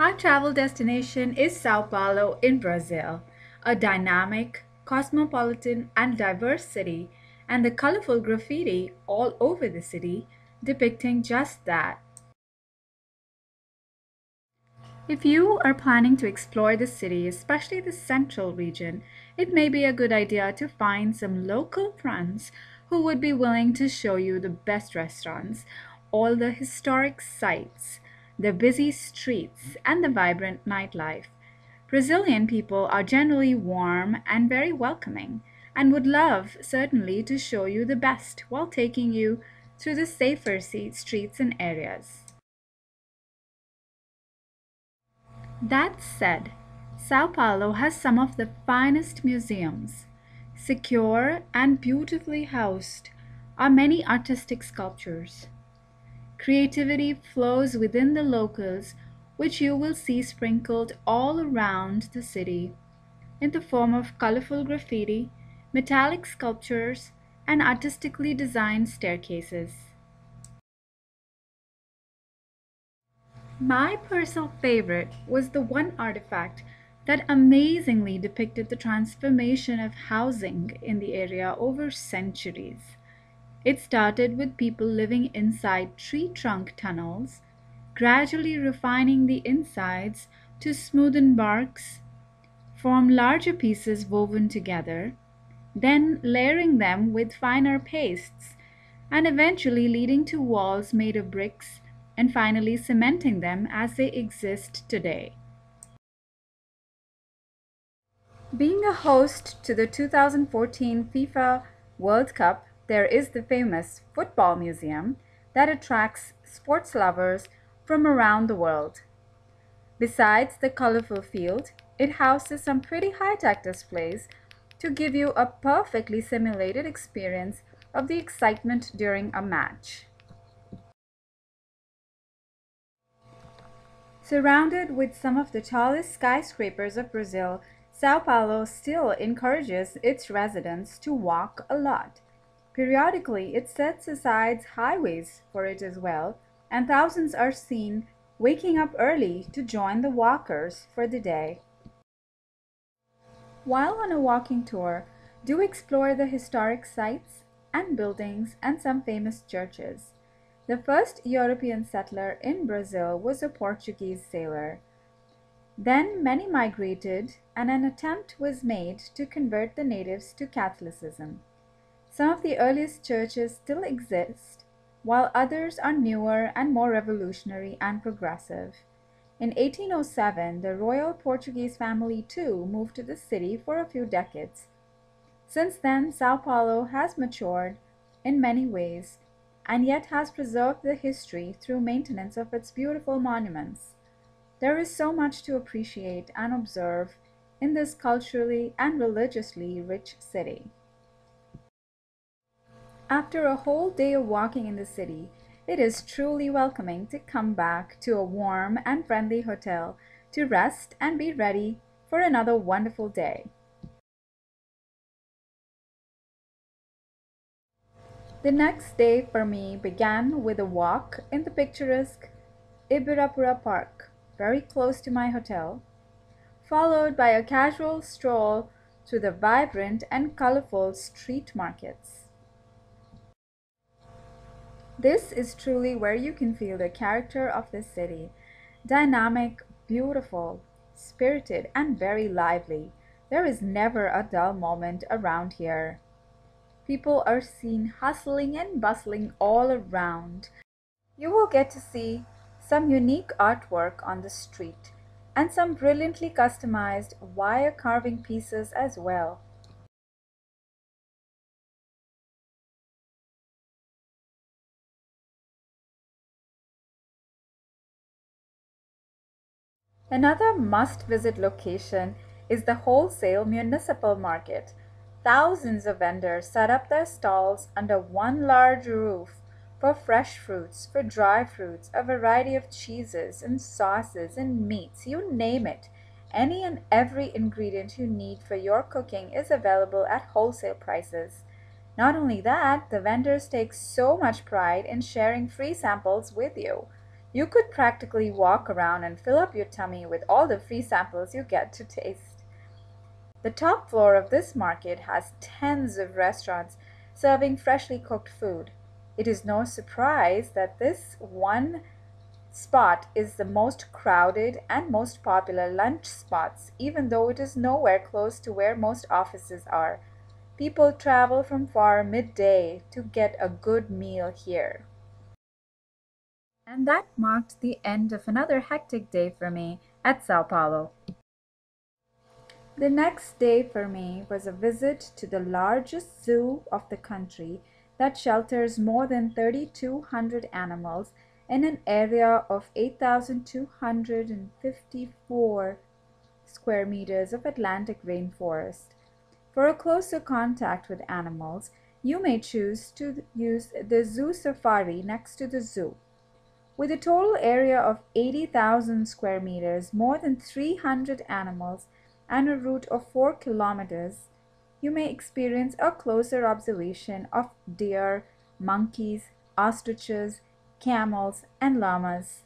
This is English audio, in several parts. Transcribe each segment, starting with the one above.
Our travel destination is Sao Paulo in Brazil, a dynamic, cosmopolitan, and diverse city, and the colorful graffiti all over the city depicting just that. If you are planning to explore the city, especially the central region, it may be a good idea to find some local friends who would be willing to show you the best restaurants, all the historic sites, the busy streets, and the vibrant nightlife. Brazilian people are generally warm and very welcoming and would love certainly to show you the best while taking you through the safer streets and areas. That said, Sao Paulo has some of the finest museums. Secure and beautifully housed are many artistic sculptures. Creativity flows within the locals, which you will see sprinkled all around the city in the form of colorful graffiti, metallic sculptures, and artistically designed staircases. My personal favorite was the one artifact that amazingly depicted the transformation of housing in the area over centuries. It started with people living inside tree trunk tunnels, gradually refining the insides to smoothen barks, form larger pieces woven together, then layering them with finer pastes, and eventually leading to walls made of bricks and finally cementing them as they exist today. Being a host to the 2014 FIFA World Cup, there is the famous Football Museum that attracts sports lovers from around the world. Besides the colorful field, it houses some pretty high-tech displays to give you a perfectly simulated experience of the excitement during a match. Surrounded with some of the tallest skyscrapers of Brazil, Sao Paulo still encourages its residents to walk a lot. Periodically, it sets aside highways for it as well, and thousands are seen waking up early to join the walkers for the day. While on a walking tour, do explore the historic sites and buildings and some famous churches. The first European settler in Brazil was a Portuguese sailor. Then many migrated, and an attempt was made to convert the natives to Catholicism. Some of the earliest churches still exist, while others are newer and more revolutionary and progressive. In 1807, the royal Portuguese family too moved to the city for a few decades. Since then, Sao Paulo has matured in many ways and yet has preserved the history through maintenance of its beautiful monuments. There is so much to appreciate and observe in this culturally and religiously rich city. After a whole day of walking in the city, it is truly welcoming to come back to a warm and friendly hotel to rest and be ready for another wonderful day. The next day for me began with a walk in the picturesque Ibirapura Park, very close to my hotel, followed by a casual stroll through the vibrant and colorful street markets. This is truly where you can feel the character of the city. Dynamic, beautiful, spirited, and very lively. There is never a dull moment around here. People are seen hustling and bustling all around. You will get to see some unique artwork on the street and some brilliantly customized wire carving pieces as well. Another must-visit location is the wholesale municipal market. Thousands of vendors set up their stalls under one large roof for fresh fruits, for dry fruits, a variety of cheeses and sauces and meats, you name it. Any and every ingredient you need for your cooking is available at wholesale prices. Not only that, the vendors take so much pride in sharing free samples with you. You could practically walk around and fill up your tummy with all the free samples you get to taste. The top floor of this market has tens of restaurants serving freshly cooked food. It is no surprise that this one spot is the most crowded and most popular lunch spots, even though it is nowhere close to where most offices are. People travel from far midday to get a good meal here. And that marked the end of another hectic day for me at Sao Paulo. The next day for me was a visit to the largest zoo of the country that shelters more than 3,200 animals in an area of 8,254 square meters of Atlantic rainforest. For a closer contact with animals, you may choose to use the zoo safari next to the zoo. With a total area of 80,000 square meters, more than 300 animals, and a route of 4 kilometers, you may experience a closer observation of deer, monkeys, ostriches, camels, and llamas.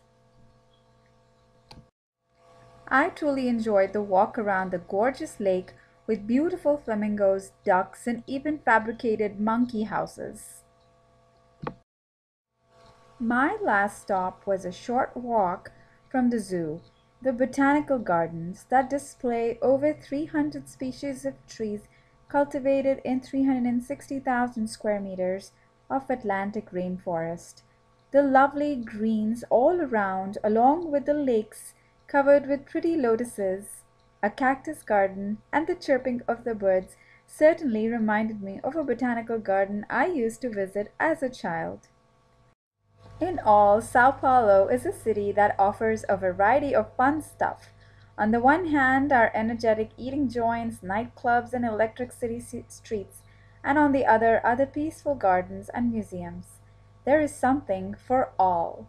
I truly enjoyed the walk around the gorgeous lake with beautiful flamingos, ducks, and even fabricated monkey houses. My last stop was a short walk from the zoo, the botanical gardens that display over 300 species of trees cultivated in 360,000 square meters of Atlantic rainforest. The lovely greens all around, along with the lakes covered with pretty lotuses, a cactus garden, and the chirping of the birds certainly reminded me of a botanical garden I used to visit as a child. In all, Sao Paulo is a city that offers a variety of fun stuff. On the one hand are energetic eating joints, nightclubs, and electric city streets, and on the other are the peaceful gardens and museums. There is something for all.